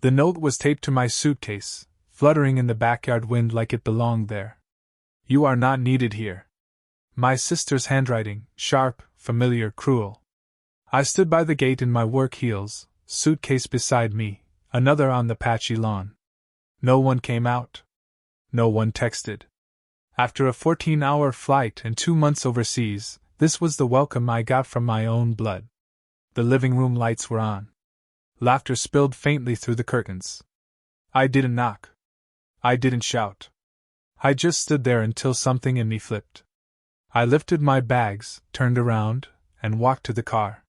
The note was taped to my suitcase, fluttering in the backyard wind like it belonged there. You are not needed here. My sister's handwriting, sharp, familiar, cruel. I stood by the gate in my work heels, suitcase beside me, another on the patchy lawn. No one came out. No one texted. After a 14-hour flight and 2 months overseas, this was the welcome I got from my own blood. The living room lights were on. Laughter spilled faintly through the curtains. I didn't knock. I didn't shout. I just stood there until something in me flipped. I lifted my bags, turned around, and walked to the car.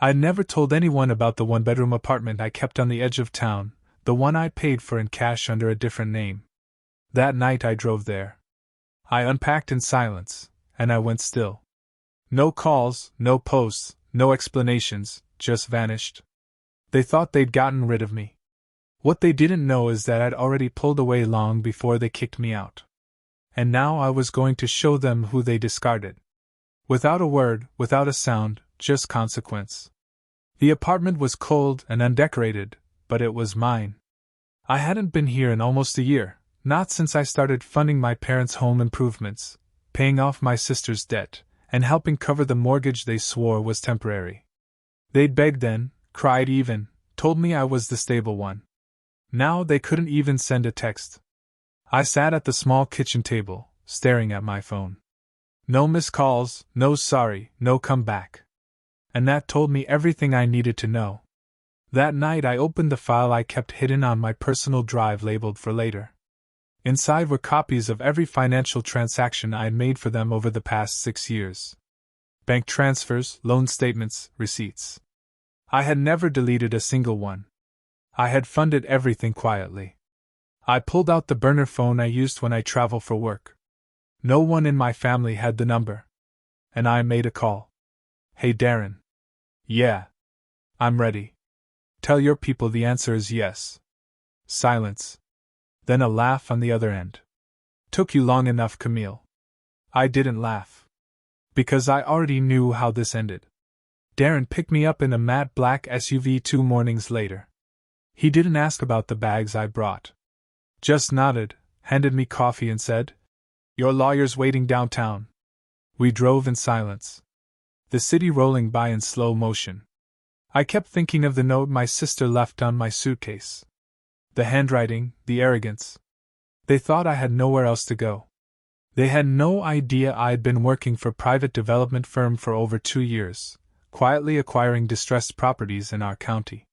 I'd never told anyone about the one-bedroom apartment I kept on the edge of town, the one I paid for in cash under a different name. That night I drove there. I unpacked in silence, and I went still. No calls, no posts, no explanations, just vanished. They thought they'd gotten rid of me. What they didn't know is that I'd already pulled away long before they kicked me out. And now I was going to show them who they discarded. Without a word, without a sound, just consequence. The apartment was cold and undecorated, but it was mine. I hadn't been here in almost a year, not since I started funding my parents' home improvements, paying off my sister's debt, and helping cover the mortgage they swore was temporary. They'd begged then, cried even, told me I was the stable one. Now they couldn't even send a text. I sat at the small kitchen table, staring at my phone. No missed calls, no sorry, no come back. And that told me everything I needed to know. That night I opened the file I kept hidden on my personal drive labeled for later. Inside were copies of every financial transaction I had made for them over the past 6 years. Bank transfers, loan statements, receipts. I had never deleted a single one. I had funded everything quietly. I pulled out the burner phone I used when I travel for work. No one in my family had the number. And I made a call. Hey Darren. Yeah. I'm ready. Tell your people the answer is yes. Silence. Then a laugh on the other end. Took you long enough, Camille. I didn't laugh. Because I already knew how this ended. Darren picked me up in a matte black SUV 2 mornings later. He didn't ask about the bags I brought. Just nodded, handed me coffee and said, "Your lawyer's waiting downtown." We drove in silence. The city rolling by in slow motion. I kept thinking of the note my sister left on my suitcase. The handwriting, the arrogance. They thought I had nowhere else to go. They had no idea I had been working for a private development firm for over 2 years, quietly acquiring distressed properties in our county.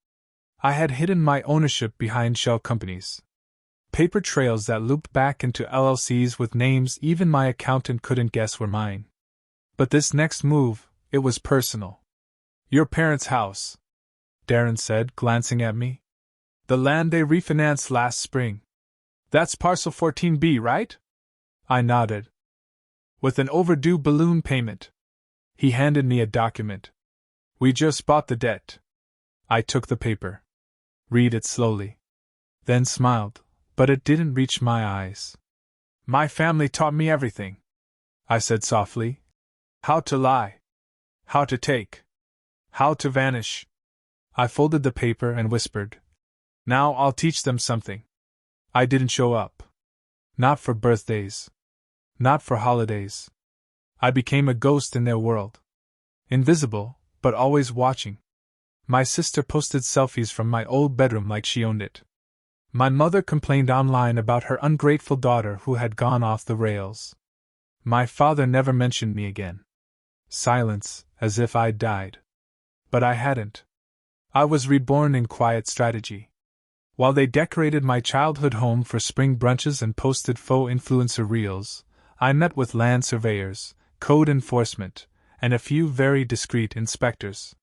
I had hidden my ownership behind shell companies. Paper trails that looped back into LLCs with names even my accountant couldn't guess were mine. But this next move, it was personal. Your parents' house, Darren said, glancing at me. The land they refinanced last spring. That's parcel 14B, right? I nodded. With an overdue balloon payment. He handed me a document. We just bought the debt. I took the paper. Read it slowly. Then smiled, but it didn't reach my eyes. My family taught me everything, I said softly. How to lie. How to take. How to vanish. I folded the paper and whispered, "Now I'll teach them something." I didn't show up. Not for birthdays. Not for holidays. I became a ghost in their world. Invisible, but always watching. My sister posted selfies from my old bedroom like she owned it. My mother complained online about her ungrateful daughter who had gone off the rails. My father never mentioned me again. Silence, as if I'd died. But I hadn't. I was reborn in quiet strategy. While they decorated my childhood home for spring brunches and posted faux influencer reels, I met with land surveyors, code enforcement, and a few very discreet inspectors.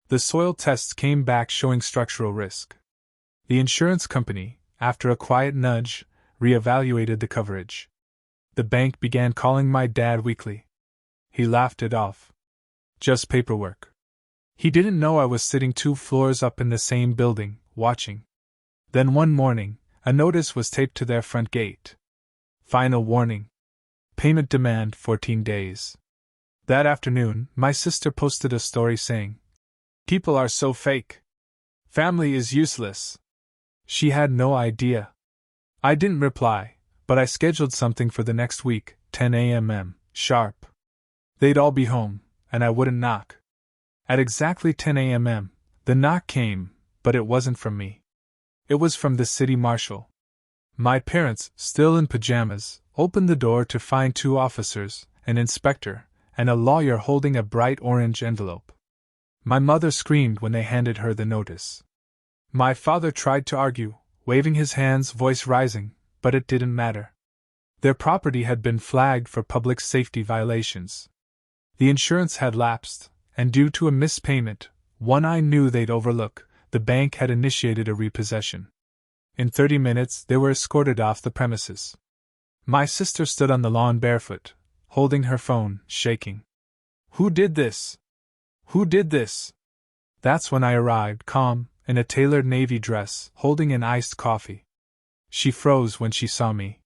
The soil tests came back showing structural risk. The insurance company, after a quiet nudge, reevaluated the coverage. The bank began calling my dad weekly. He laughed it off. Just paperwork. He didn't know I was sitting 2 floors up in the same building, watching. Then one morning, a notice was taped to their front gate. Final warning. Payment demand 14 days. That afternoon, my sister posted a story saying, "People are so fake. Family is useless." She had no idea. I didn't reply, but I scheduled something for the next week, 10 a.m. sharp. They'd all be home, and I wouldn't knock. At exactly 10 a.m., the knock came, but it wasn't from me. It was from the city marshal. My parents, still in pajamas, opened the door to find 2 officers, an inspector, and a lawyer holding a bright orange envelope. My mother screamed when they handed her the notice. My father tried to argue, waving his hands, voice rising, but it didn't matter. Their property had been flagged for public safety violations. The insurance had lapsed, and due to a missed payment, one I knew they'd overlook, the bank had initiated a repossession. In 30 minutes, they were escorted off the premises. My sister stood on the lawn barefoot, holding her phone, shaking. Who did this? Who did this? That's when I arrived, calm, in a tailored navy dress, holding an iced coffee. She froze when she saw me.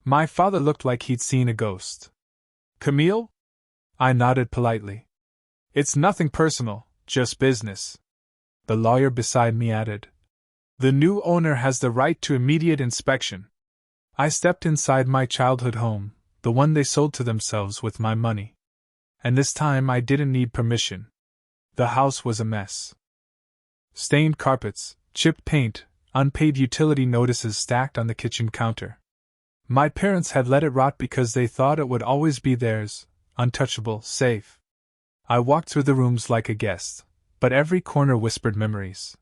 My father looked like he'd seen a ghost. Camille? I nodded politely. It's nothing personal, just business. The lawyer beside me added. The new owner has the right to immediate inspection. I stepped inside my childhood home, the one they sold to themselves with my money. And this time I didn't need permission. The house was a mess. Stained carpets, chipped paint, unpaid utility notices stacked on the kitchen counter. My parents had let it rot because they thought it would always be theirs, untouchable, safe. I walked through the rooms like a guest, but every corner whispered memories.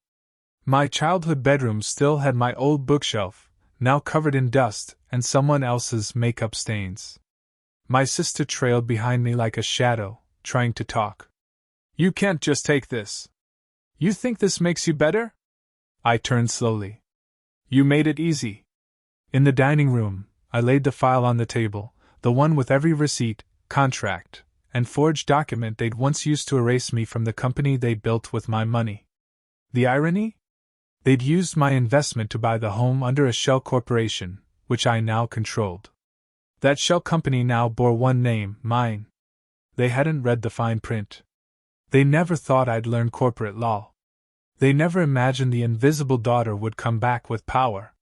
My childhood bedroom still had my old bookshelf, now covered in dust and someone else's makeup stains. My sister trailed behind me like a shadow, trying to talk. You can't just take this. You think this makes you better? I turned slowly. You made it easy. In the dining room, I laid the file on the table, the one with every receipt, contract, and forged document they'd once used to erase me from the company they built with my money. The irony? They'd used my investment to buy the home under a shell corporation, which I now controlled. That shell company now bore one name, mine. They hadn't read the fine print. They never thought I'd learn corporate law. They never imagined the invisible daughter would come back with power.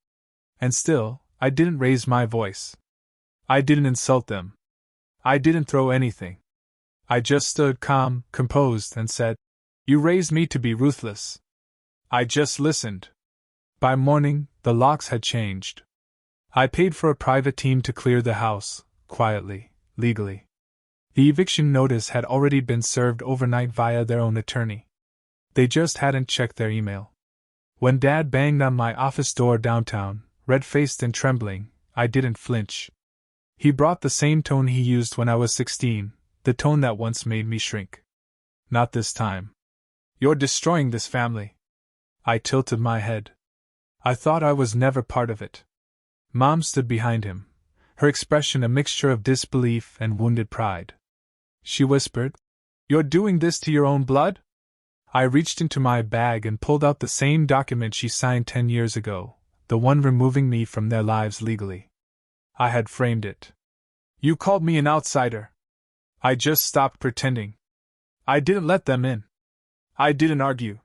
And still, I didn't raise my voice. I didn't insult them. I didn't throw anything. I just stood calm, composed, and said, You raised me to be ruthless. I just listened. By morning, the locks had changed. I paid for a private team to clear the house, quietly, legally. The eviction notice had already been served overnight via their own attorney. They just hadn't checked their email. When Dad banged on my office door downtown, red-faced and trembling, I didn't flinch. He brought the same tone he used when I was 16, the tone that once made me shrink. Not this time. You're destroying this family. I tilted my head. I thought I was never part of it. Mom stood behind him, her expression a mixture of disbelief and wounded pride. She whispered, You're doing this to your own blood? I reached into my bag and pulled out the same document she signed 10 years ago, the one removing me from their lives legally. I had framed it. You called me an outsider. I just stopped pretending. I didn't let them in. I didn't argue.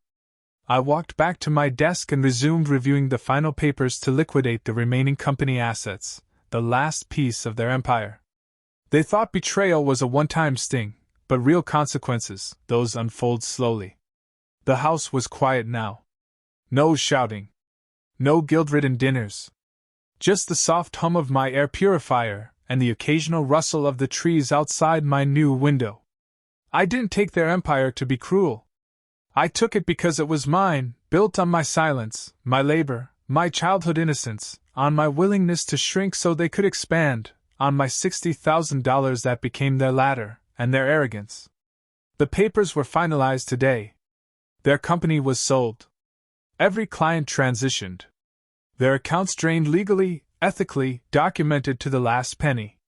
I walked back to my desk and resumed reviewing the final papers to liquidate the remaining company assets, the last piece of their empire. They thought betrayal was a one-time sting, but real consequences, those unfold slowly. The house was quiet now. No shouting. No guilt-ridden dinners. Just the soft hum of my air purifier and the occasional rustle of the trees outside my new window. I didn't take their empire to be cruel. I took it because it was mine, built on my silence, my labor, my childhood innocence, on my willingness to shrink so they could expand, on my $60,000 that became their ladder, and their arrogance. The papers were finalized today. Their company was sold. Every client transitioned. Their accounts drained legally, ethically, documented to the last penny.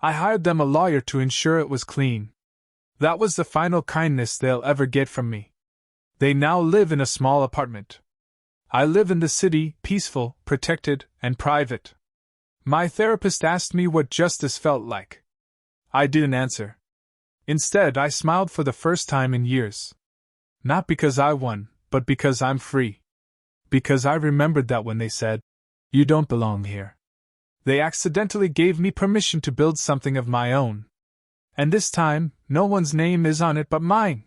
I hired them a lawyer to ensure it was clean. That was the final kindness they'll ever get from me. They now live in a small apartment. I live in the city, peaceful, protected, and private. My therapist asked me what justice felt like. I didn't answer. Instead, I smiled for the first time in years. Not because I won, but because I'm free. Because I remembered that when they said, "You don't belong here," they accidentally gave me permission to build something of my own. And this time, no one's name is on it but mine.